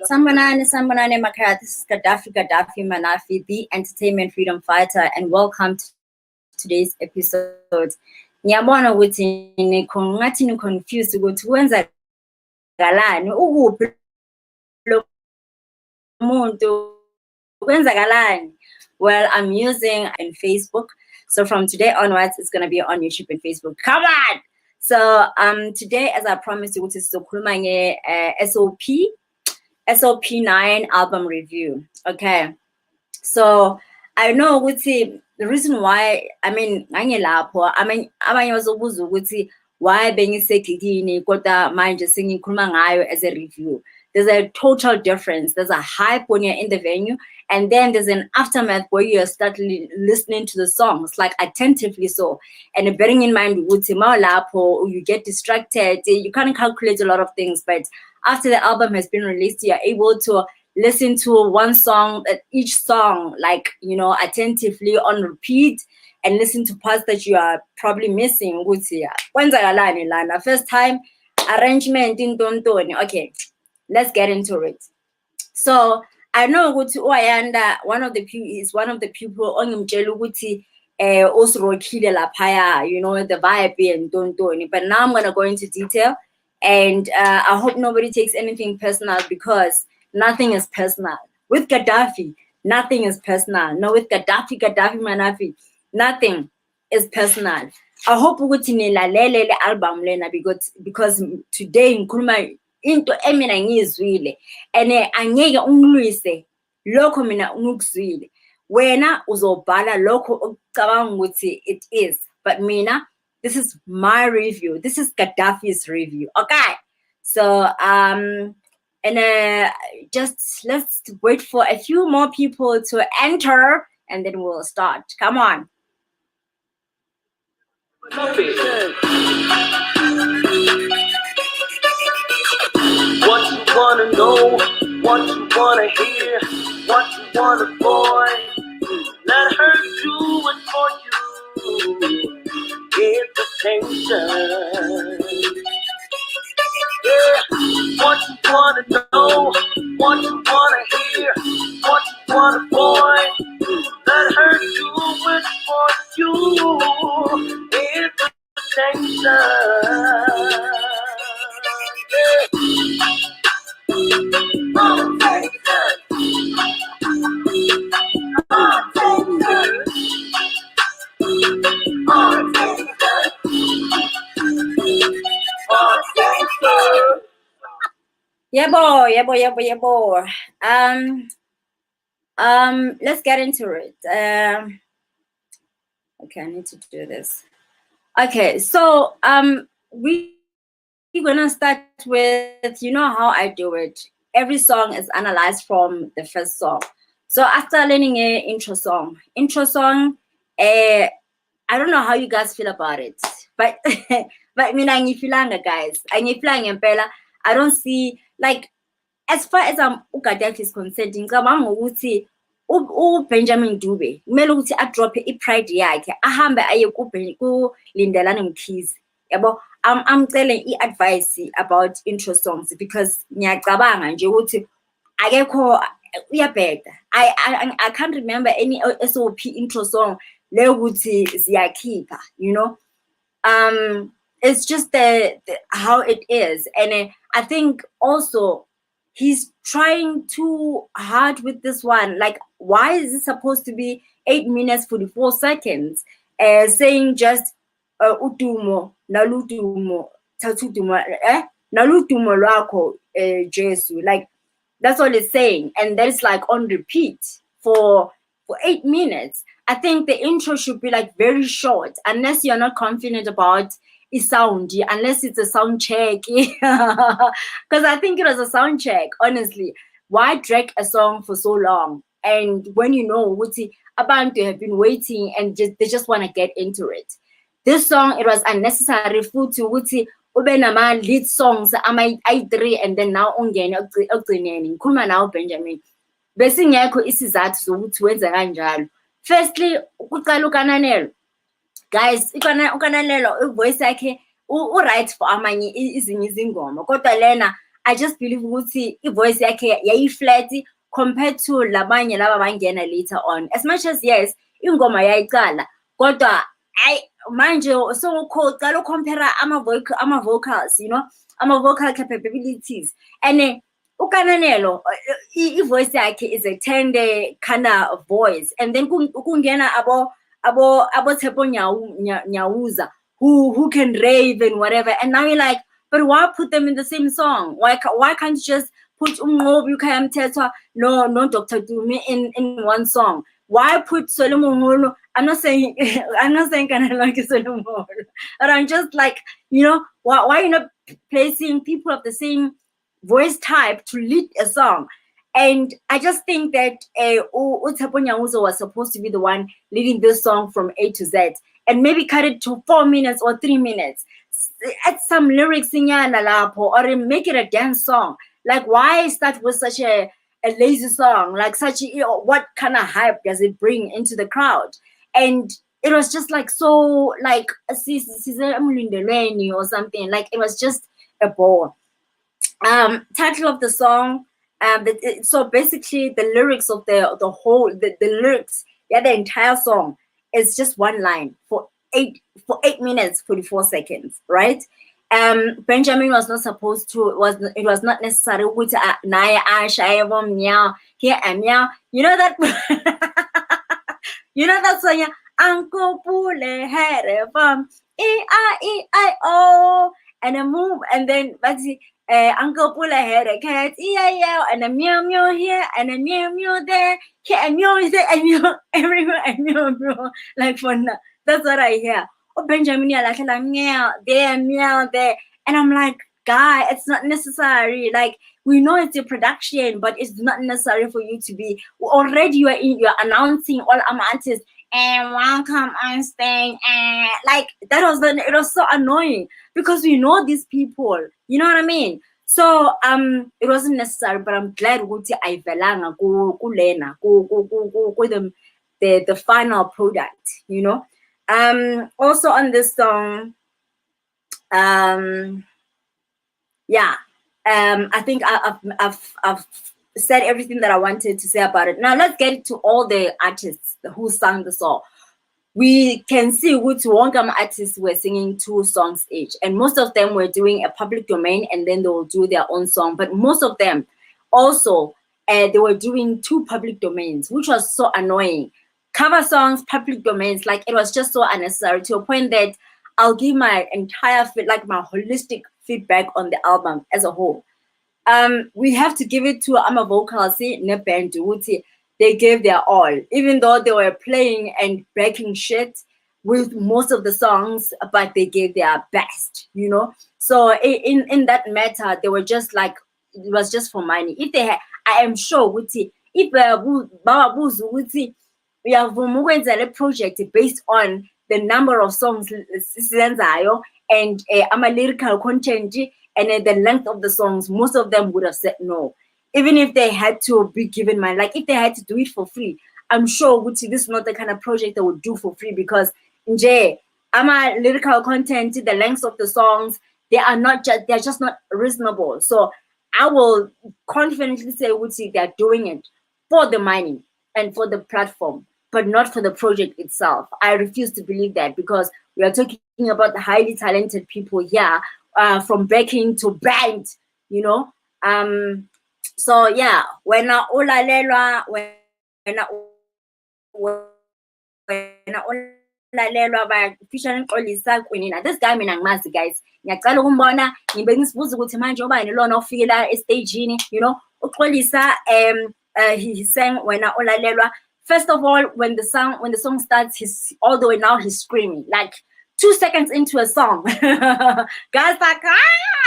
Sambanane Makara, this is Gaddafi Manafi, the entertainment freedom fighter, and welcome to today's episode. Ngiyabona ukuthi ngathi confused ukuthi wenza galani ukuphi lo muntu wenza galani. Well, I'm using in Facebook, so from today onwards it's going to be on YouTube and Facebook. Come on. So today, as I promised you, ukuthi sizokhuluma SOP9 album review. Okay, so I know ukuthi the reason why, abanye bazobuza ukuthi why bengisekini kodwa manje sengikhuluma ngayo as a review. There's a total difference. There's a hype when you're in the venue, and then there's an aftermath where you start listening to the songs, like attentively so. And bearing in mind, you get distracted, you can't calculate a lot of things, but after the album has been released, you're able to listen to one song, each song, like, attentively on repeat, and listen to parts that you are probably missing. First time, arrangement in Tontoni. Okay, let's get into it. So I know Uyanda, one of the people on Mjelu also Rokile Lapaya, the vibe and Tontoni. But now I'm gonna go into detail, and I hope nobody takes anything personal, because nothing is personal. With Gaddafi, nothing is personal. No, with Gaddafi Manafi, nothing is personal. I hope ukuthi nilalele le album lena, because today ngikhuluma into emina ngizwile, and angeke ungilwise lokho mina ngikuzwile. Wena uzobhala lokho okucabanga ukuthi it is, but mina, this is my review. This is Gaddafi's review. Okay, so just let's wait for a few more people to enter, and then we'll start. Come on. What you wanna know, what you wanna hear, what you wanna avoid, let her do it for you. Invitation. Yeah. What you wanna know, what you wanna hear, what you wanna avoid, let her do it for you. Invitation. Yeah, boy. Let's get into it. Okay, I need to do this. Okay, so we're gonna start with, how I do it. Every song is analyzed from the first song. So after learning an intro song, I don't know how you guys feel about it, but mina ngifilanga, guys. Ngifilanga impela. I don't see, like, as far as Gaddafi is concerned, ngicabanga ukuthi Benjamin Dube kumele ukuthi adrop i-pride yakhe ahambe aye kulindelana ngikhizi. Yabo, I'm telling i-advice about intro songs, because ngiyacabanga nje ukuthi akekho uyabheda. I can't remember any SOP intro song leyo ukuthi ziyakhipha, it's just the how it is. And I think also he's trying too hard with this one. Like, why is it supposed to be 8 minutes 44 seconds? Saying just utumo nalutumo tatutumo nalutumo lwakho Jesu. Like, that's all it's saying, and that is like on repeat for 8 minutes. I think the intro should be like very short, unless you're not confident about sound, unless it's a sound check. Because I think it was a sound check, honestly. Why drag a song for so long? and when you know ukuthi abantu have been waiting and they just want to get into it. This song, it was unnecessary futhi ukuthi ube nama lead songs ama-3 and then now ungene ekugcineni. Ngikhuluma nawe Benjamin, besingekho isizathu zokuthi wenze kanjalo. Firstly, ukuqala uKananelo, guys, uKananelo ivoice yakhe right for amanye izinye izingoma, kodwa lena I just believe ukuthi ivoice yakhe yayi-flat compared to labanye laba bangena later on. As much as yes, ingoma yayiqala, kodwa manje so uqala ucompare ama vocals, you know, ama vocal capabilities. And uKananelo ivoice yakhe is a tender kind of voice, and then kungena abo Tshepo Nyawuza who can rave and whatever, and now you're like, but why put them in the same song? Why can't you just put Umnqobi uKayamthethwa no Dr. Dumi in one song? Why put Solomon Molo? I'm not saying Kananelo like Solomon Molo, but I'm just like, you know, why you not placing people of the same voice type to lead a song? And I just think that Tshepo Nyawuza was supposed to be the one leading this song from A to Z, and maybe cut it to 4 minutes or 3 minutes. Add some lyrics in lapho, or make it a dance song. Like, why start with such a lazy song? Like, such what kind of hype does it bring into the crowd? And it was just like so, like or something. Like, it was just a bore. Title of the song. So basically, the lyrics of the whole the lyrics, the entire song is just one line for 8 minutes 44 seconds, right? Benjamin was not supposed to. It was not necessary. Meow here and meow. You know that. You know that song. Uncle Pule had a farm. E-I-E-I-O, and a move, and then that's it. Uncle Pula had a cat, yeah, and a meow meow here, and a meow meow there, here, and meow is there, and meow everywhere, and meow, like for now. That's what I hear. Oh, Benjamin, like meow there, and I'm like, guy, it's not necessary. Like, we know it's a production, but it's not necessary for you to be already. You're announcing all artists. And welcome on stage, and like it was so annoying because we know these people, you know what I mean? So it wasn't necessary, but I'm glad ukuthi ayivelanga kulena the final product, you know. Also on this song, I think I've said everything that I wanted to say about it. Now let's get to all the artists who sang the song. We can see which Wongam artists were singing 2 songs each, and most of them were doing a public domain, and then they will do their own song. But most of them also they were doing 2 public domains, which was so annoying. Cover songs, public domains, like it was just so unnecessary, to a point that I'll give my entire my holistic feedback on the album as a whole. We have to give it to Ama Vocals, band, they gave their all, even though they were playing and breaking shit with most of the songs, but they gave their best, you know. So in that matter, they were just like, it was just for money. If they had, I am sure, if we have a project based on the number of songs and lyrical content and the length of the songs, most of them would have said no. Even if they had to be given money, like if they had to do it for free, I'm sure this is not the kind of project they would do for free, because lyrical content, the length of the songs, they're just not reasonable. So I will confidently say they're doing it for the money and for the platform, but not for the project itself. I refuse to believe that, because we are talking about highly talented people here, from backing to band, you know. So yeah, when ulalelwa by featuring Xolisa Queen. This guy mina ngimazi, guys. Ngiyacala ukumbona, ngibe ngisibuza ukuthi manje ubani lona ofike la estagini, you know. uXolisa he sang wena ulalelwa. First of all, when the song starts, he's all the way now he's screaming like 2 seconds into a song. Guys,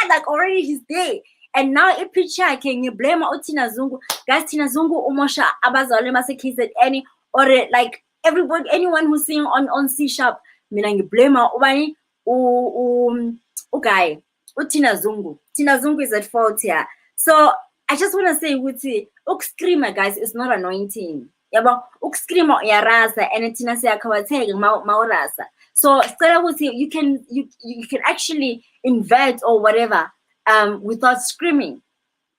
like already he's there. And now i-pitch yakhe ngiblame uThina Zungu. Guys, Thina Zungu umosha abazali base-KZN, or like everybody, anyone who's singing on C sharp, mina ngiblame ubani uguy uThina Zungu. Thina Zungu is at fault here. So I just want to say ukuthi ukuscreama, guys, is not anointing. Yabo, ukuscreama uyarasa and thina siyakhawatheka mawurasa. So you can actually invert or whatever without screaming,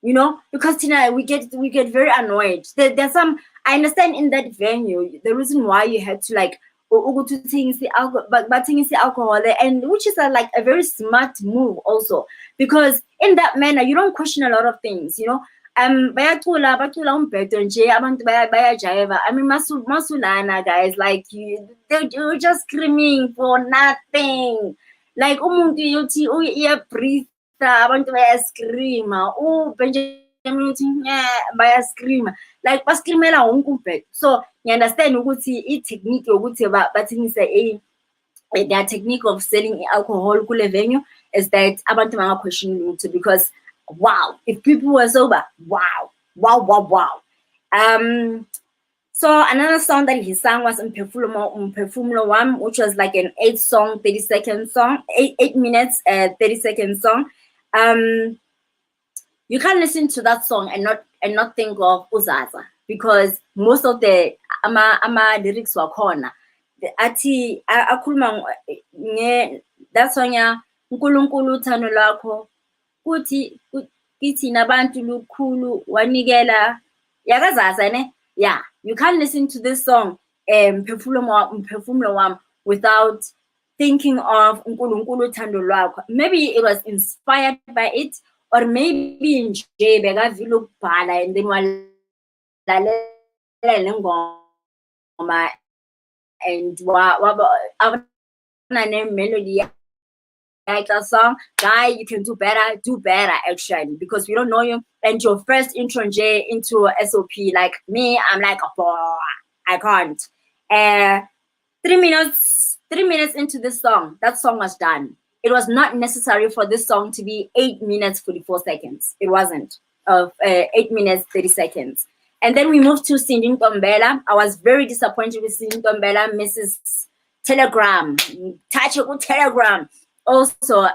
you know, because Tina, we get very annoyed. There's some, I understand in that venue the reason why you had to like go to things alcohol, and which is like a very smart move also, because in that manner you don't question a lot of things, you know. Bayacula umbhedo nje abantu bayajiva. I mean masulana, guys, like you're just screaming for nothing. Like umuntu yothi uyabreathe abantu bayascreama, Benjamin uthi bayascreama, like bascreamela wonke umbhedo. So you understand ukuthi i-technique yokuthi bathingise their technique of selling alcohol kule venue is that abantu banga question lutho, because wow, if people were sober, wow. So another song that he sang was Mphefumulo Wam, which was like an 8 minutes 30-second song. You can't listen to that song and not think of Uzaza, because most of the ama lyrics were khona. Athi akhuluma that song ya uNkulunkulu uthando lwakho kuthi kithi nabantu lukhulu wanikela yakazaza ne. Yeah, you can't listen to this song Mphefumulo Wam without thinking of uNkulunkulu uthando lwakho. Maybe it was inspired by it, or maybe nje bekavile ukubhala and then walalela lengoma and wabona melody like a song, guy, you can do better actually, because we don't know you, and your first intro into SOP, like me, I'm like, oh, I can't. 3 minutes into this song, that song was done. It was not necessary for this song to be 8 minutes 44 seconds. It wasn't of 8 minutes 30 seconds. And then we moved to Singing Tombela. I was very disappointed with Singing Tombela, Mrs. Telegram, touch it with Telegram. Also,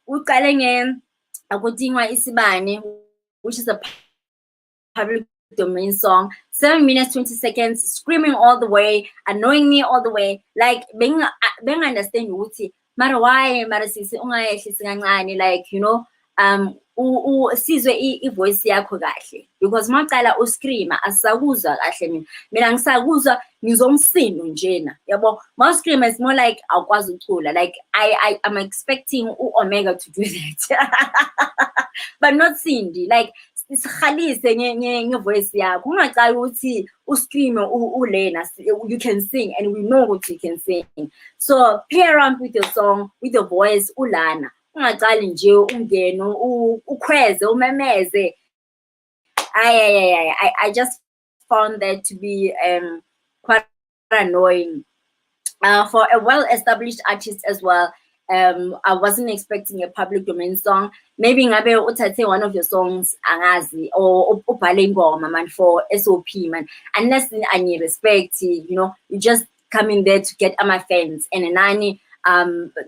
uqale akudingwa isibane, which is a public domain song, 7 minutes 20 seconds, screaming all the way, annoying me all the way, like being understand ukuthi mara why mara sisi ungayehlisi kancane, like, you know, usizwe ivoice yakho kahle, because maqala uscreama asakuzwa kahle. Mina ngisakuzwa ngizomsindo njena, yabo. Ma scream is more like awukwazi ucula, like I'm expecting Omega to do that but not Cindy, like sikhalise ngevoice yakho, ungaqala ukuthi uscreame ulena. You can sing and we know what you can sing, so play around with your song, with your voice ulana. Ungaqali nje ungene ukhweze umemeze. I just found that to be quite annoying for a well-established artist as well. I wasn't expecting a public domain song. Maybe ngabe uthathe one of your songs angazi, or ubhale ingoma man for SOP man, unless I respect, you know, you just come in there to get my fans, and nani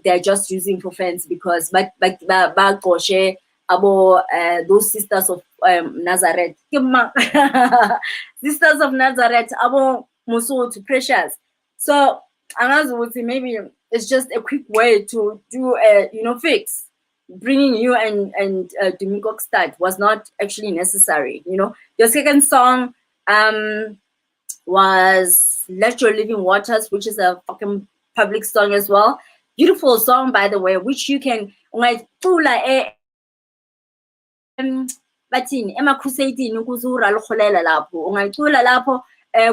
they're just using for fans, because but bagoshe abo those sisters of Nazareth sisters of Nazareth abo Musutu Precious. So angazi maybe it's just a quick way to do a, you know, fix. Bringing you and Domingo Stad was not actually necessary, you know. Your second song was Let Your Living Waters, which is a fucking public song as well. Beautiful song, by the way, which you can bathini ema-crusade ukuzura lukholela lapho ungayicula lapho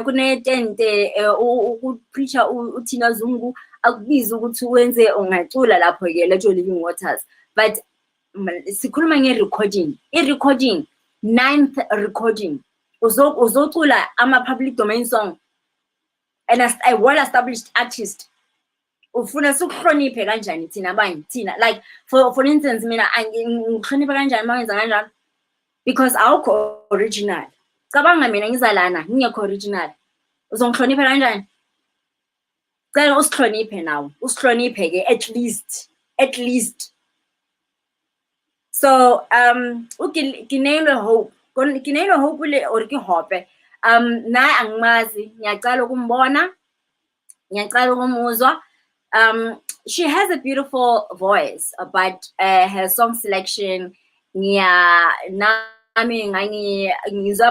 kunetente ukupreacher uThina Zungu akubiza ukuthi wenze ungayicula lapho ke Let Your Living Waters. But sikhuluma nge-recording, i-recording 9th recording uzocula ama-public domain song and as a well-established artist ufuna sikuhloniphe kanjani thina abanye thina, like for instance mina ngihloniphe kanjani mawenza kanjalo because awukho original. Cabanga mina ngiza lana ngingekho original, uzongihlonipha kanjani? Cela usihloniphe nawe, usihloniphe ke at least. So Kinelo Hope le or ke Hope na angimazi, ngiyacala ukumbona, ngiyacala ukumuzwa. She has a beautiful voice, but her song selection nami ngizwa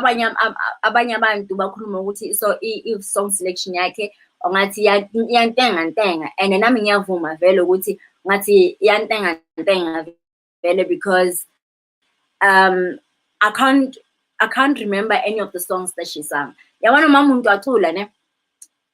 abanye abantu bakhuluma ukuthi so if song selection yakhe ngathi iyantenga and nami ngiyavuma vele ukuthi ngathi iyantenga vele because I can't remember any of the songs that she sang. Yabona uma umuntu acula ne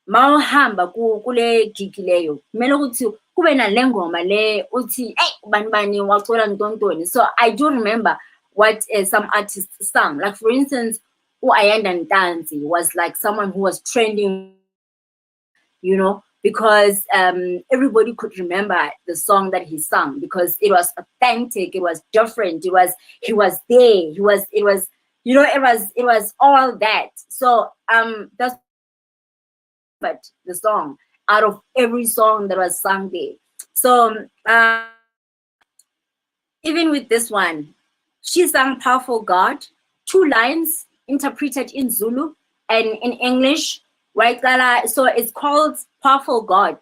mawuhamba kule gig leyo kumele ukuthi kube nale ngoma le uthi hey bani wacula ntontoni. So I do remember what some artists sang, like for instance uAyanda Ntanzi was like someone who was trending, you know, because everybody could remember the song that he sang because it was authentic, it was different, he was there, it was you know, it was all that. So that's but the song out of every song that was sung there. So even with this one, she sang Powerful God, 2 lines interpreted in Zulu and in English, right? So it's called Powerful God.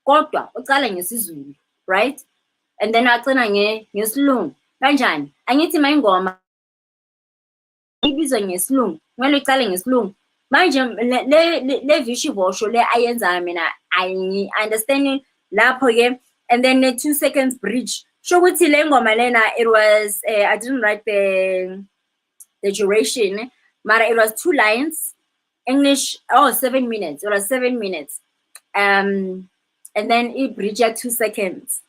Kodwa ucala ngesizulu, right? And then agcina ngesilungu. Kanjani? Angithi mayingoma ibizwa ngesilungu, kumele ucale ngesilungu. Manje le vishivosho le ayenza mina I understanding lapho ke, and then the 2 seconds bridge. Shokuthi le ngoma lena it was I didn't write the duration, but it was 2 lines English. 7 minutes. It was 7 minutes. And then it bridge at 2 seconds.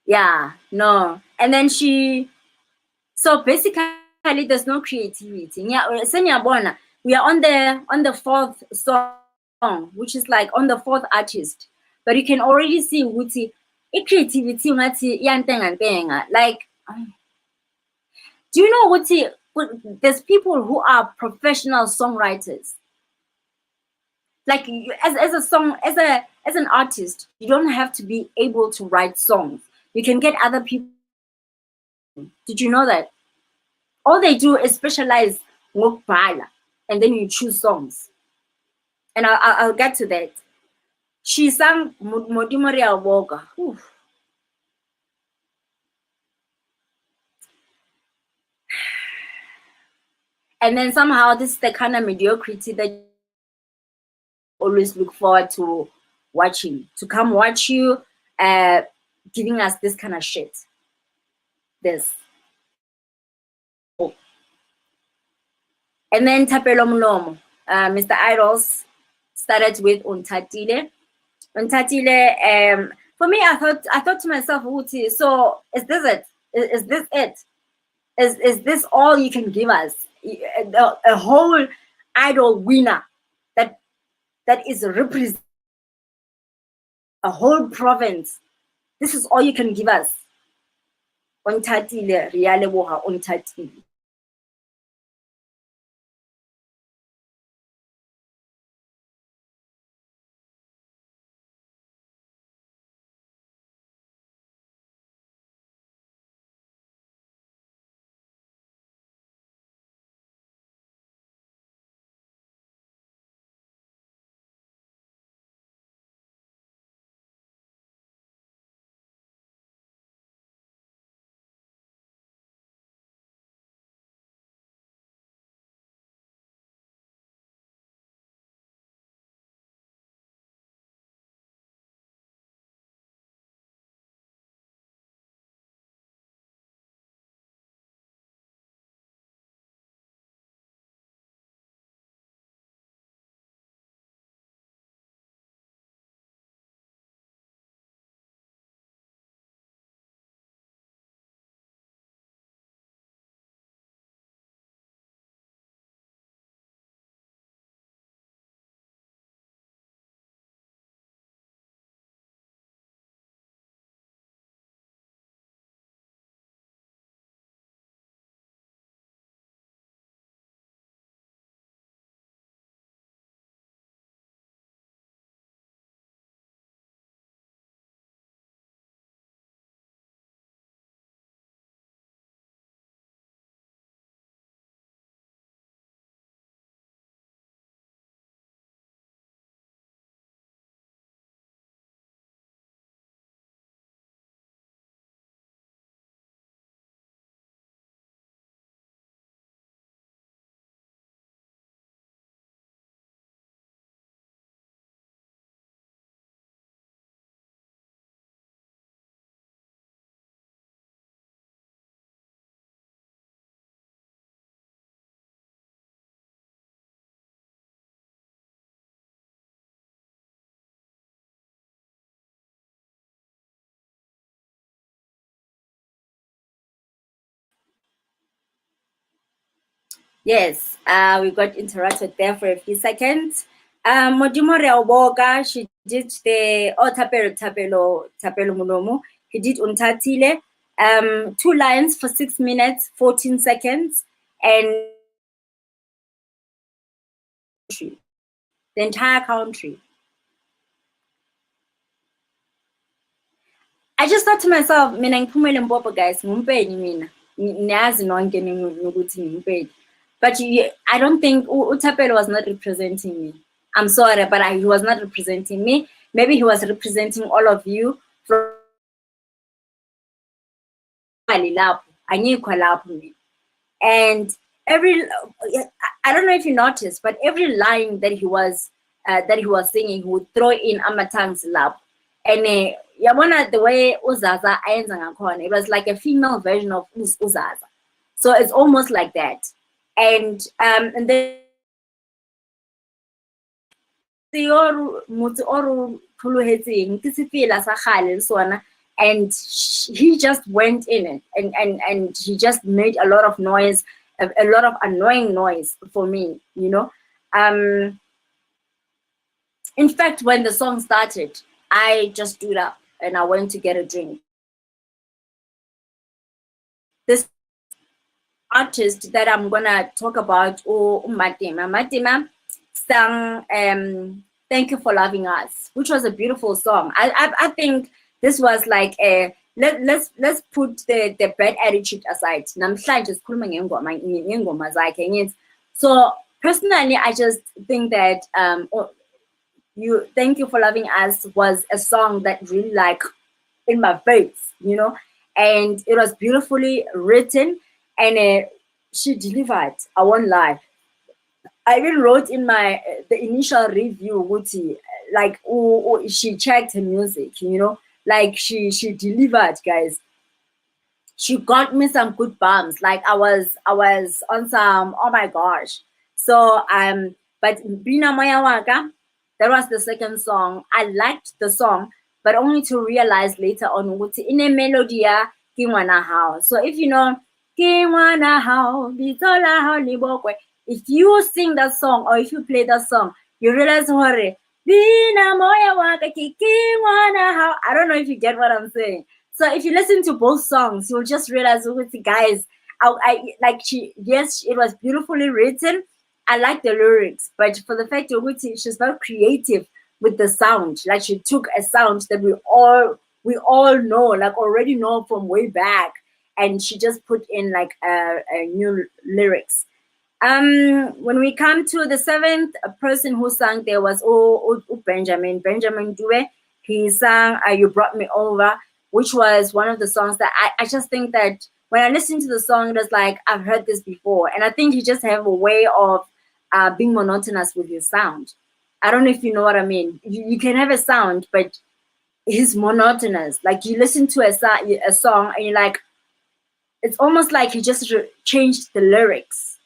Yeah, no. And then so basically there's no creativity. Yeah, we are on the 4th song, which is like on the 4th artist, but you can already see ukuthi creativity ngathi iyantenga. Like, do you know ukuthi there's people who are professional songwriters. Like as an artist, you don't have to be able to write songs. You can get other people. Did you know that? All they do is specialize ngokubhala, and then you choose songs. And I'll get to that. She sang Modimoria Woga. And then somehow this is the kind of mediocrity that you always look forward to watching, to come watch you giving us this kind of shit. This. And then Tapelo Mlomo, Mr. Idols started with Untatile. Untatile, for me, I thought to myself, Uti, so is this it? Is this it? Is this all you can give us? A whole idol winner that is represent a whole province. This is all you can give us. Untatile, Riale Woha, Untatile. Yes, we got interrupted there for a few seconds. Modimo re a o boka, she did the Tapelo Mulomo. He did Unthatile, 2 lines for 6 minutes, 14 seconds, and the entire country. I just thought to myself, mina ngiphumele Mpopo guys, ngumpedi mina. Niyazi nonke ukuthi ngimpedi. But I don't think Utapelo was not representing me. I'm sorry, but he was not representing me. Maybe he was representing all of you from lapho. Anyikho lapho mina. And every, I don't know if you noticed, but every line that he was singing, he would throw in Amatang's lap. And yabona the way Uzaza ayenza ngakhona, it was like a female version of Uzaza. So it's almost like that. And then and he just went in it, and he just made a lot of noise, a lot of annoying noise for me, you know. In fact, when the song started, I just stood up and I went to get a drink. This artist that I'm gonna talk about, Matima sang Thank You for Loving Us, which was a beautiful song. I think this was like a let's put the bad attitude aside. So personally, I just think that Thank You for Loving Us was a song that really like in my face, you know, and it was beautifully written, and she delivered. I won't lie. I even wrote in my the initial review, Wuti, like she checked her music, you know, like she delivered, guys. She got me some good bumps. Like I was on some, oh my gosh. So but Bina Maya Waka, that was the second song. I liked the song, but only to realize later on Wuti in a melodia Kingwana How. So if you know Kingwana How, Bitola How Libokwe, if you sing that song or if you play that song, you realize Bina Moya Waka Kingwana How. I don't know if you get what I'm saying. So if you listen to both songs, you'll just realize, guys, like yes, it was beautifully written. I like the lyrics, but for the fact that she's very creative with the sound. Like she took a sound that we all know, like already know from way back, and she just put in like a new lyrics. When we come to the seventh person who sang, there was Benjamin Dube. He sang You Brought Me Over, which was one of the songs that I just think that when I listen to the song, it was like, I've heard this before. And I think he just have a way of being monotonous with his sound. I don't know if you know what I mean. You can have a sound, but he's monotonous. Like you listen to a song and you're like, it's almost like he just changed the lyrics,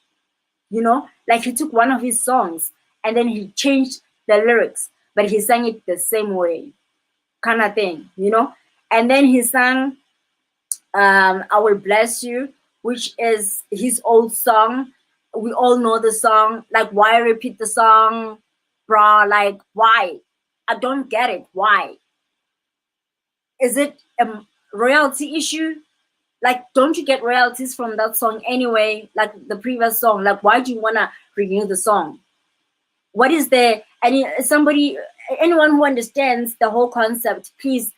you know? Like he took one of his songs and then he changed the lyrics, but he sang it the same way, kind of thing, you know? And then he sang I Will Bless You, which is his old song. We all know the song. Like, why repeat the song, bruh? Like, why? I don't get it. Why? Is it a royalty issue? Like, don't you get royalties from that song anyway? Like the previous song. Like, why do you wanna renew the song? What is there? Anyone who understands the whole concept, please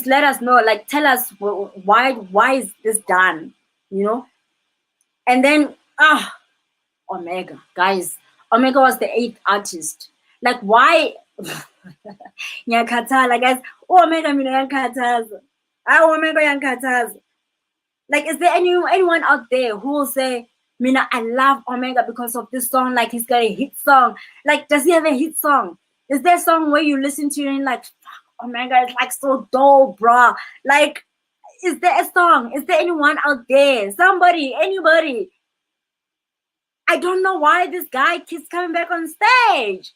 let us know. Like, tell us why is this done, you know? And then Omega, guys, Omega was the eighth artist. Like, why? Nyakatala, guys. Omega mina yankataza. Omega yankataza. Like, is there anyone out there who will say, Mina, I love Omega because of this song? Like, he's got a hit song. Like, does he have a hit song? Is there a song where you listen to it and like, oh my god, it's like so dope, bruh. Like, is there a song? Is there anyone out there? Somebody, anybody? I don't know why this guy keeps coming back on stage.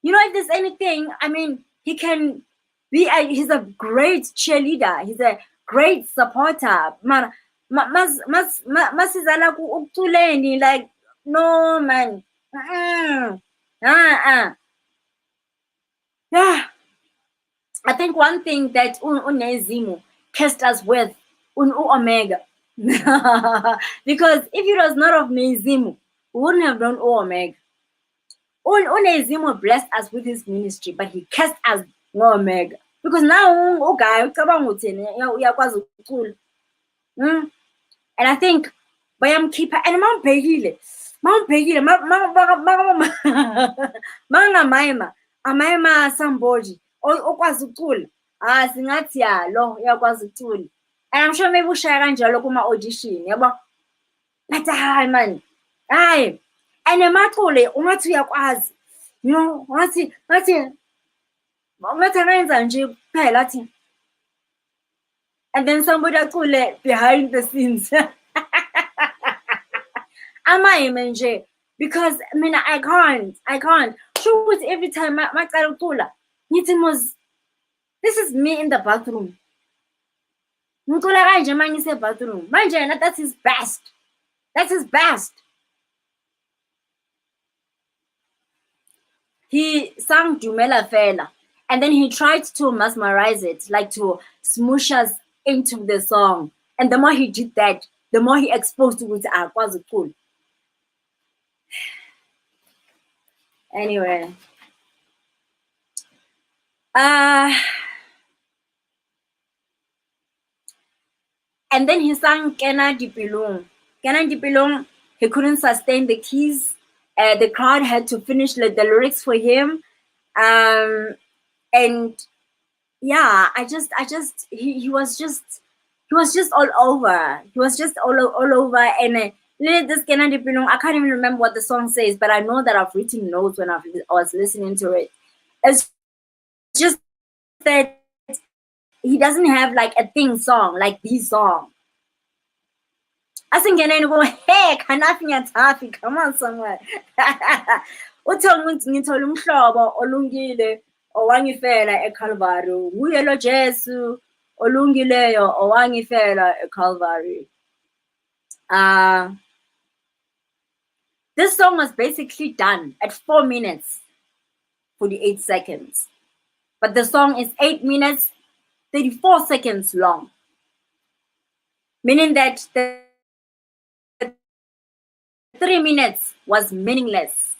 You know, if there's anything, I mean, he can he's a great cheerleader. He's a great supporter. Man, masizala ukuculeni, like, no man. Yeah. I think one thing that Unezimu cursed us with Omega. Because if it was not of Nezimu, we wouldn't have known Omega. Unezimu blessed us with his ministry, but he cursed us Omega. Because now and I think bayamkhipha and mawubhekile amayima somebody okwazi ukucula singathi ya lo uyakwazi ukucula, and I'm sure maybe ushaya kanjalo kuma audition yabo, but hayi man, hayi, and emacule ungathi uyakwazi, you know, ngathi ayenza nje kuphela athi, and then somebody acule behind the scenes. Amayime nje, because I mean I can't show it every time macala ucula ngithi mos, this is me in the bathroom, ngicula kanje mangise bathroom manje yena, that's his best. He sang Dumela Fela, and then he tried to mesmerize it, like to smoosh us into the song, and the more he did that, the more he exposed to it akwazi cool. Anyway, and then he sang Kena Dipilong. He couldn't sustain the keys. The crowd had to finish the lyrics for him. And yeah, he was just all over. He was just all over. And this Kena Dipilong, I can't even remember what the song says, but I know that I've written notes when I was listening to it. It's just that he doesn't have like a thing song like this song. Asingena and go, hey, Kanafi Tafi, come on somewhere. Uthonga ngithola umhlobo olungile owangifela eCalvary. Nguye lo Jesu olungileyo owangifela eCalvary. This song was basically done at 4 minutes 48 seconds. But the song is 8 minutes 34 seconds long. Meaning that the 3 minutes was meaningless.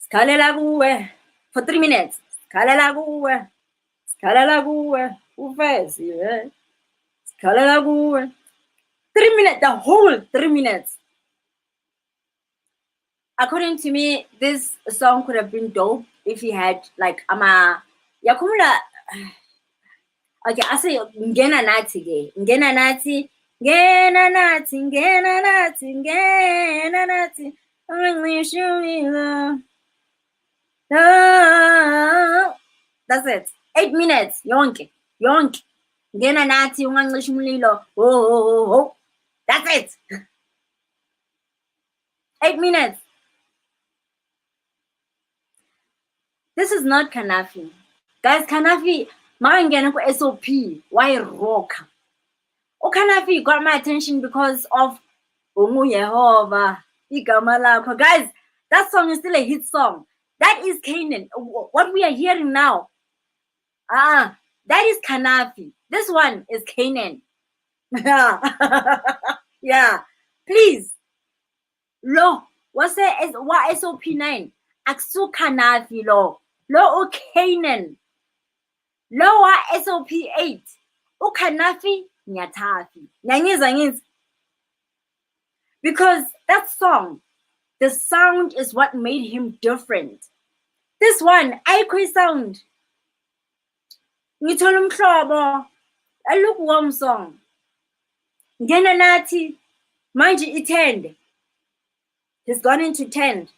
Skalela kuwe for 3 minutes. Skalela kuwe. Skalela kuwe. Ufesi. Skalela kuwe. 3 minutes, the whole 3 minutes. According to me, this song could have been dope if he had like yakumula. Okay, I say ngena nathi. That's it. 8 minutes. Yonke. Ngena nathi ungancisha umlilo. Oh. That's it. 8 minutes. This is not Kanafi. Guys, Kanafi, marangena ku SOP, why rock? Kanafi got my attention because of Ungu Yehova, Igama Lakho. Guys, that song is still a hit song. That is Canaan. What we are hearing now, that is Kanafi. This one is Canaan. Yeah. Please. Lo, what's that? What SOP9? Aksu Kanafi lo. Lo Canaan. Lo wa SOP8. Kanafi Nyatafi. Nyangiza. Because that song, the sound is what made him different. This one, Aikwe sound. Ngithola umhlobo. A lukewarm song. Ngena nathi. Manje i-10. He's gone into 10.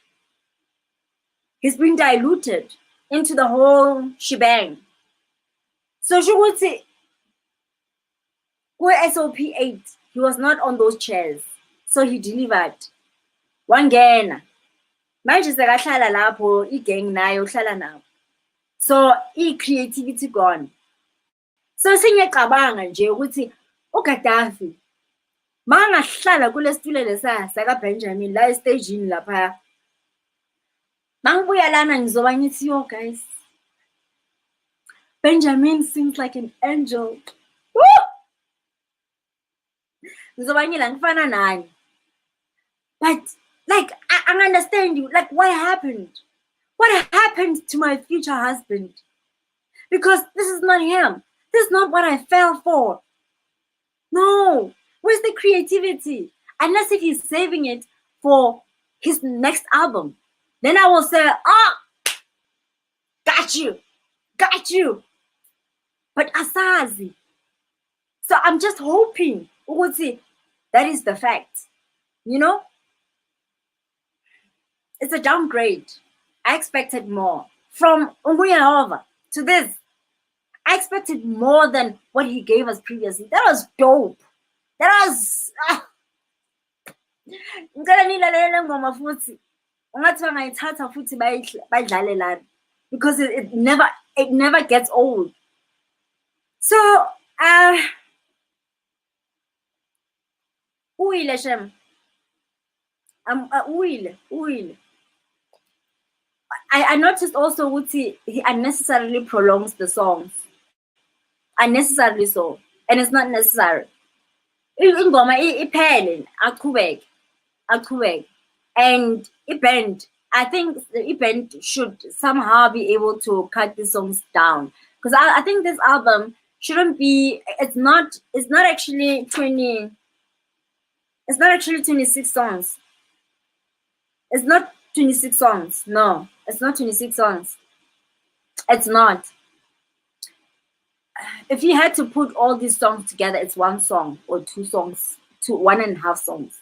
He's been diluted into the whole shebang. So shukuthi SOP8, he was not on those chairs. So he delivered. Wangena. Manje sekahlala lapho igang nayo uhlala nabo. So creativity gone. So singiyacabanga nje ukuthi uGaddafi Mangahlala kule situlo lesa saka Benjamin la estagini lapha. Mangibuya lana ngizoba ngithi yo guys. Benjamin sings like an angel. Woo! Ngizoba ngila ngifana nani. But like I understand you. Like what happened? What happened to my future husband? Because this is not him. This is not what I fell for. No. Where's the creativity? Unless if he's saving it for his next album. Then I will say, got you. Got you. But asazi. So I'm just hoping. That is the fact. You know? It's a downgrade. I expected more. From Unguyahova to this. I expected more than what he gave us previously. That was dope. That was because it never gets old. So uyile shem. Uyile. I noticed also Uti he unnecessarily prolongs the songs. Unnecessarily so. And it's not necessary. Ingoma iphele aqhubeke and iband. I think the band should somehow be able to cut the songs down because I think this album shouldn't be. It's not actually 20. It's not actually 26 songs. It's not 26 songs. No, it's not 26 songs. It's not. If you had to put all these songs together, it's one song or two songs, 1.5 songs.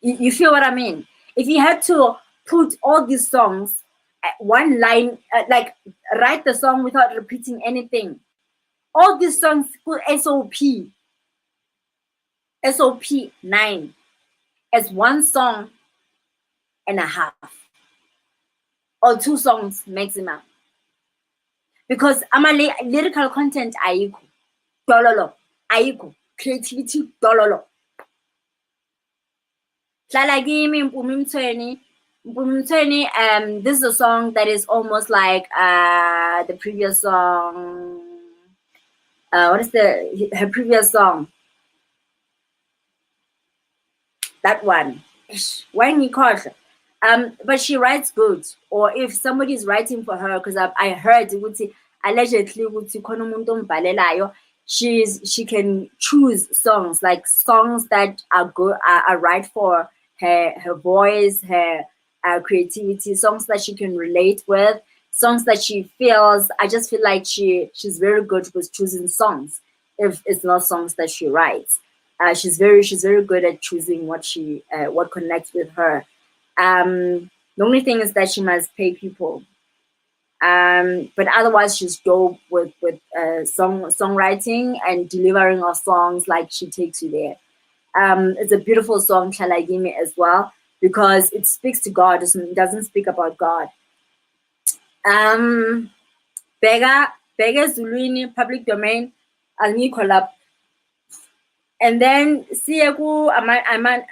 You feel what I mean? If you had to put all these songs at one line, like write the song without repeating anything, all these songs put SOP9 as 1 song and a half or 2 songs maximum. Because lyrical content ayikho, dololo, ayikho, creativity dololo. Hlala kimi Mpumi Mthweni, this is a song that is almost like the previous song. What is her previous song? That one. When you call her. But she writes good. Or if somebody is writing for her, because I heard allegedly she can choose songs, like songs that are good, are right for her voice, her creativity, songs that she can relate with, songs that she feels. I just feel like she's very good with choosing songs. If it's not songs that she writes, she's very good at choosing what connects with her. The only thing is that she must pay people. But otherwise she's dope with songwriting and delivering of songs. Like she takes you there. It's a beautiful song, Shalagimi, as well, because it speaks to God. It doesn't speak about God. Bega Zulwini, public domain, collab. And then Siyaku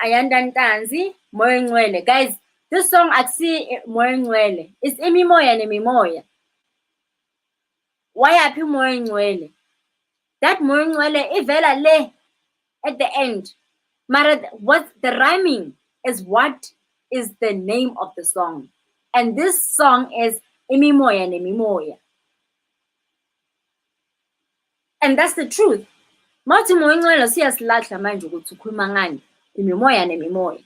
Ayandan Tanzi, Moengwele. Guys, this song I see Moengwele. It's Emimoya and Emimoya. Why are people Moengwele? That Moengwele Ivela Le at the end. What the rhyming is what is the name of the song. And this song is Emimoya and Emimoya. And that's the truth. Mathi Moengwele siyasilahla manje ukuthi ukhuluma ngani imimoya nemimoya.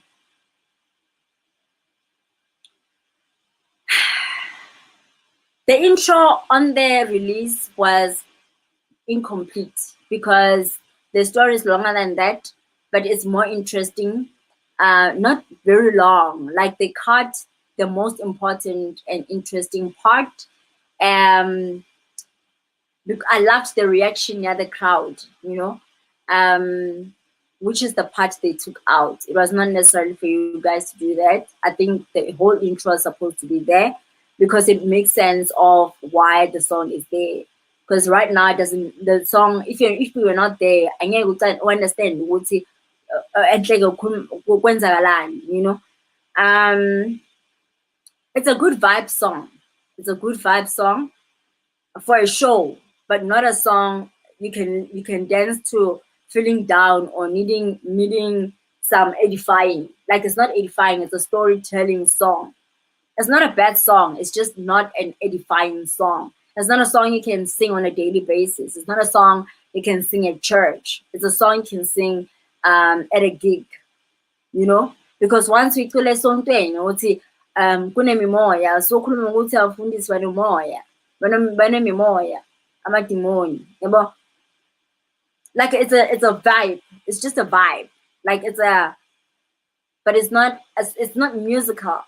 The intro on the release was incomplete because the story is longer than that, but it's more interesting. Not very long. Like they cut the most important and interesting part. I loved the reaction near the crowd, which is the part they took out. It was not necessary for you guys to do that. I think the whole intro is supposed to be there because it makes sense of why the song is there. because right now it doesn't. The song, if we were not there, angeke understand ukuthi enhle kwenzakalani, you know. Um, it's a good vibe song. It's a good vibe song for a show, but not a song you can dance to feeling down or needing some edifying. Like it's not edifying, it's a storytelling song. It's not a bad song, it's just not an edifying song. It's not a song you can sing on a daily basis. It's not a song you can sing at church. It's a song you can sing at a gig, you know? Because once we cule esontweni ukuthi kunemimoya, so khuluma ukuthi abafundisi banomoya, banemimoya, amadimoni, yabo. Like it's a vibe. It's just a vibe. Like but it's not musical.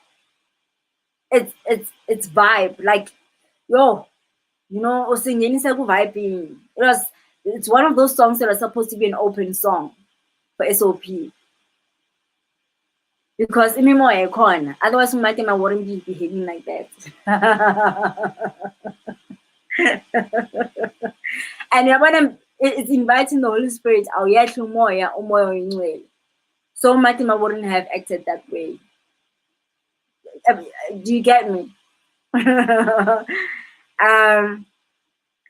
It's vibe. Like yo, you know, usingenisa ku vibing. It's one of those songs that are supposed to be an open song for SOP. Because imimoya ikhona. Otherwise uMatima wouldn't be behaving like that. And yabona it's inviting the Holy Spirit. Awuyehle umoya oyingcwele. So Matima wouldn't have acted that way. Do you get me?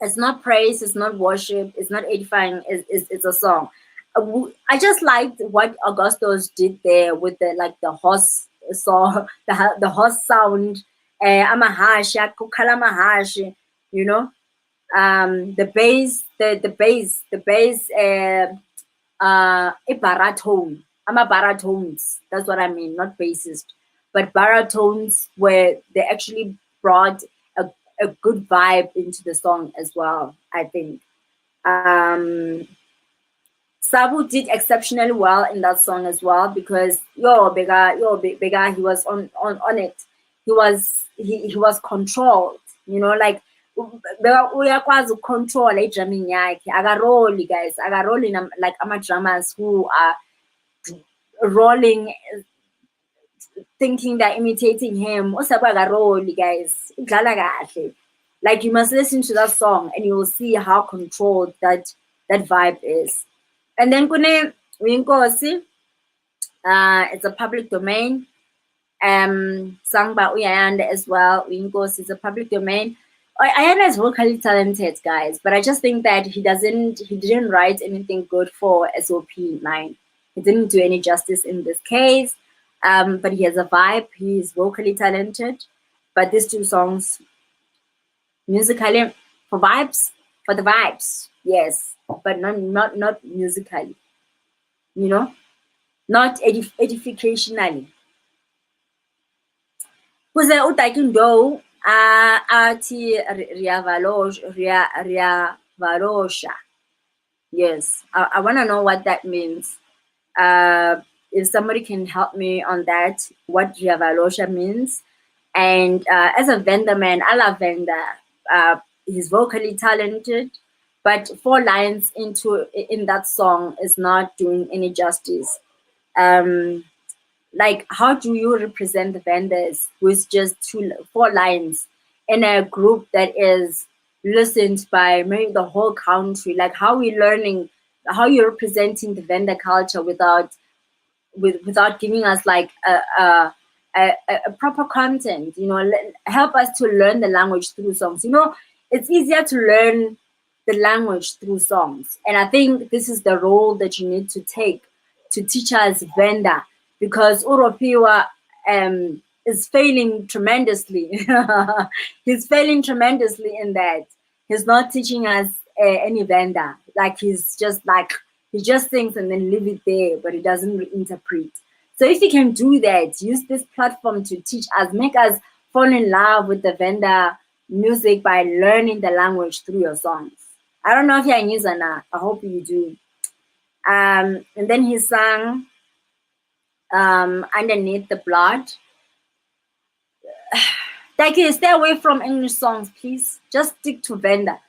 It's not praise, it's not worship, it's not edifying, it's a song. I just liked what Augustus did there with the horse song, the horse sound, amahashi, kukhala amahashi, you know, the bass, the bass, baritone. Baritones. That's what I mean, not bassist, but baritones where they actually brought a good vibe into the song as well. I think Sabu did exceptionally well in that song as well because Bega, he was on it. He was controlled, you know, like uyakwazi ukucontrol drumming yakhe. Akaroli guys, akaroli like ama-drummers who are rolling, thinking they're imitating him. Akaroli guys, udlala kahle. Like you must listen to that song and you will see how controlled that vibe is. And then kune Winkosi, it's a public domain. Sung by Uyayanda as well. Winkosi is a public domain. Ayanda is vocally talented, guys, but I just think that he didn't write anything good for SOP9. He didn't do any justice in this case. But he has a vibe. He's vocally talented. But these two songs, musically, for the vibes, yes, but not musically, you know, not edificationally. Kuze utakindo ati riavalosha. Yes, I want to know what that means. If somebody can help me on that, what riavalosha means. And as a Venda man, I love Venda. He's vocally talented, but 4 lines in that song is not doing any justice. Like, how do you represent the vendors with just 4 lines in a group that is listened by maybe the whole country? Like, how are we learning, how you're representing the vendor culture without giving us like a proper content, you know, help us to learn the language through songs. You know, it's easier to learn the language through songs. And I think this is the role that you need to take to teach us Venda, because Uropiwa is failing tremendously. He's failing tremendously in that. He's not teaching us any Venda. Like he just thinks and then leave it there, but he doesn't interpret. So if you can do that, use this platform to teach us, make us fall in love with the Venda music by learning the language through your songs. I don't know if you're a user now. I hope you do. And then he sang Underneath the Blood. Like, stay away from English songs, please. Just stick to Venda.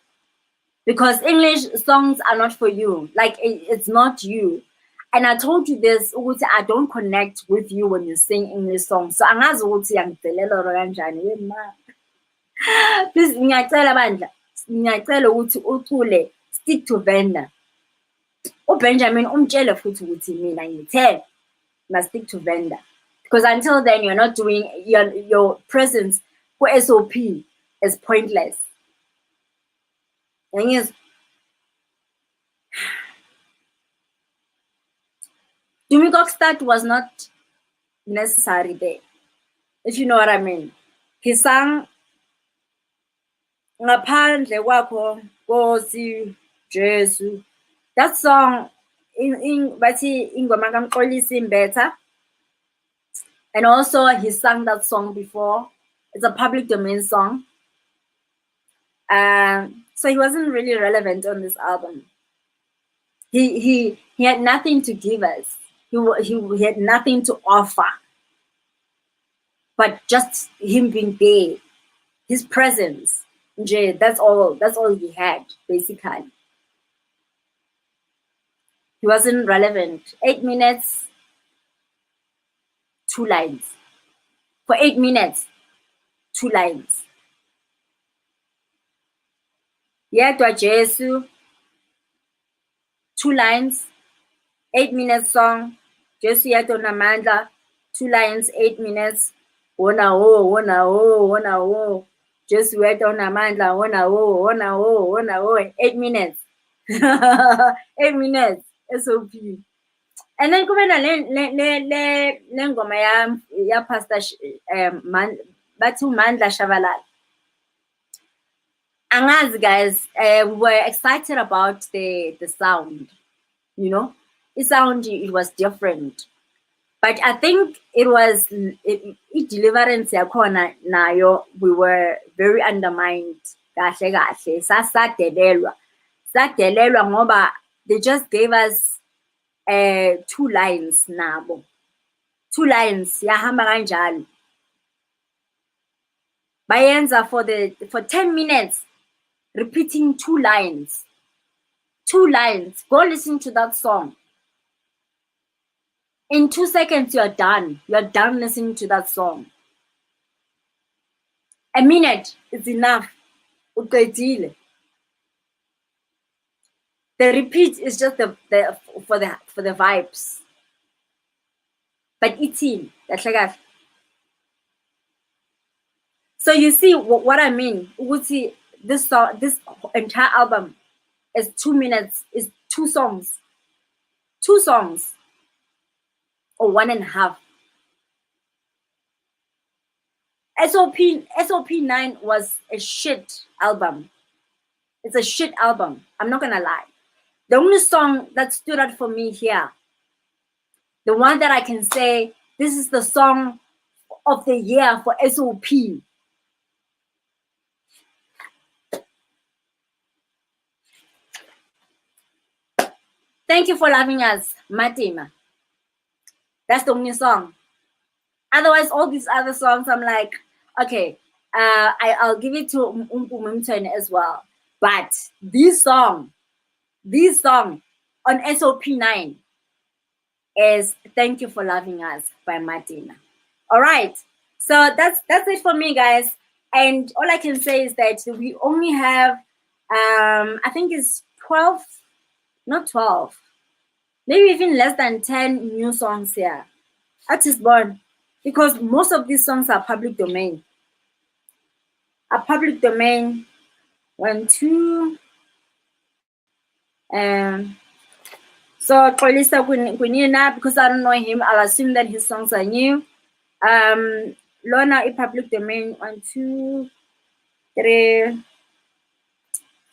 Because English songs are not for you. Like, it's not you. And I told you this, I don't connect with you when you sing English songs. So angazi ukuthi yangidelela kanjani wema. Please ngiyacela bandla, ngiyacela ukuthi ucule stick to vendor. UBenjamin umtshele futhi ukuthi mina ngithe must stick to vendor, because until then you're not doing your presence for SOP is pointless. Thing is, Jimmy Cockstad was not necessary there, if you know what I mean. He sang ngaphandle kwakho Nkosi Jesu. That song bathi ingoma kaMxolisi better. And also he sang that song before. It's a public domain song. So he wasn't really relevant on this album. He had nothing to give us. He had nothing to offer. But just him being there, his presence, that's all he had, basically. He wasn't relevant. 8 minutes, 2 lines. For 8 minutes, 2 lines. Yedwa Jesu, 2 lines, 8 minutes song. Jesu yedwa namandla, 2 lines, 8 minutes. Wona wo. Jesu yedwa namandla, wona wo. 8 minutes. 8 minutes. SOP. And then kube na le ngoma ya Pastor bathi uMandla Shabalala. Angazi guys, we were excited about the sound, you know. The sound, it was different. But I think it was deliverance yakhona nayo, we were very undermined. Kahle sadelelwa ngoba they just gave us 2 lines nabo. 2 lines yahamba kanjalo. Bayenza for 10 minutes repeating 2 lines. 2 lines. Go listen to that song. In 2 seconds you're done. You're done listening to that song. A minute is enough. Uqedile. The repeat is just for the vibes. But eating, so you see what I mean. This entire album is 2 minutes, is 2 songs. 2 songs. Or 1.5. SOP9 was a shit album. It's a shit album. I'm not gonna lie. The only song that stood out for me here, the one that I can say, this is the song of the year for SOP. Thank You for Loving Us, Matima. That's the only song. Otherwise, all these other songs, I'm like, okay, I'll give it to Mumtone as well. But this song on SOP9 is Thank You for Loving Us by Martina. All right, so that's it for me, guys. And all I can say is that we only have I think it's 12, not 12, maybe even less than 10 new songs here. Artist born, because most of these songs are public domain. Public domain. 1, 2. So Xolisa Kunina, because I don't know him, I'll assume that his songs are new. Lona a public domain. 1, 2, 3,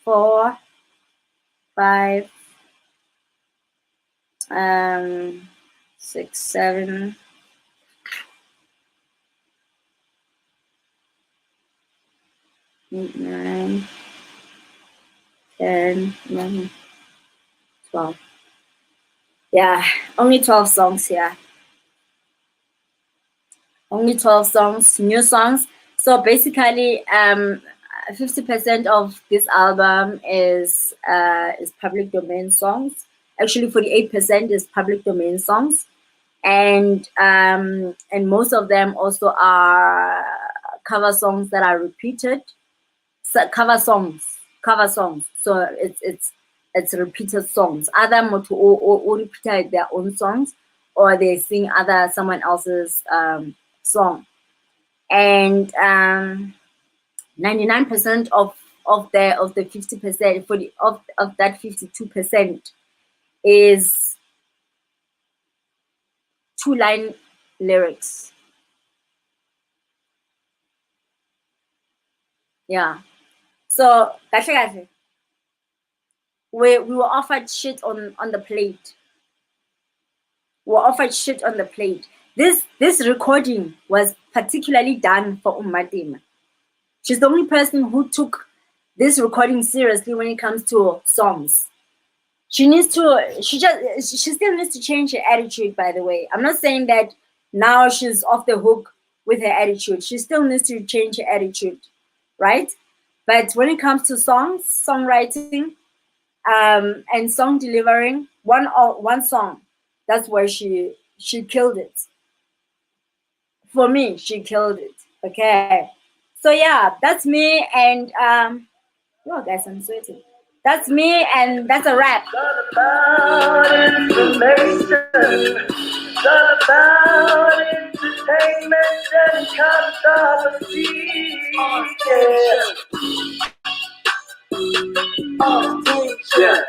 4, 5, 6, 7, 8, 9, 10, 11, 12. Yeah, only 12 songs here. Only 12 songs, new songs. So basically, 50% of this album is public domain songs. Actually, 48% is public domain songs, and most of them also are cover songs that are repeated. So cover songs cover songs. So it's repeated songs. Other moto or repeat their own songs, or they sing someone else's song. And 99% of the 50% of that 52% is 2-line lyrics. Yeah. So we were offered shit on the plate. We were offered shit on the plate. This recording was particularly done for Umatima. She's the only person who took this recording seriously when it comes to songs. She still needs to change her attitude, by the way. I'm not saying that now she's off the hook with her attitude. She still needs to change her attitude, right? But when it comes to songs, songwriting, and song delivering, one song, that's where she killed it. For me, she killed it. Okay. So yeah, that's me, and oh guys, I'm sweating. That's me, and that's a wrap. About information, about entertainment and controversy. Yeah.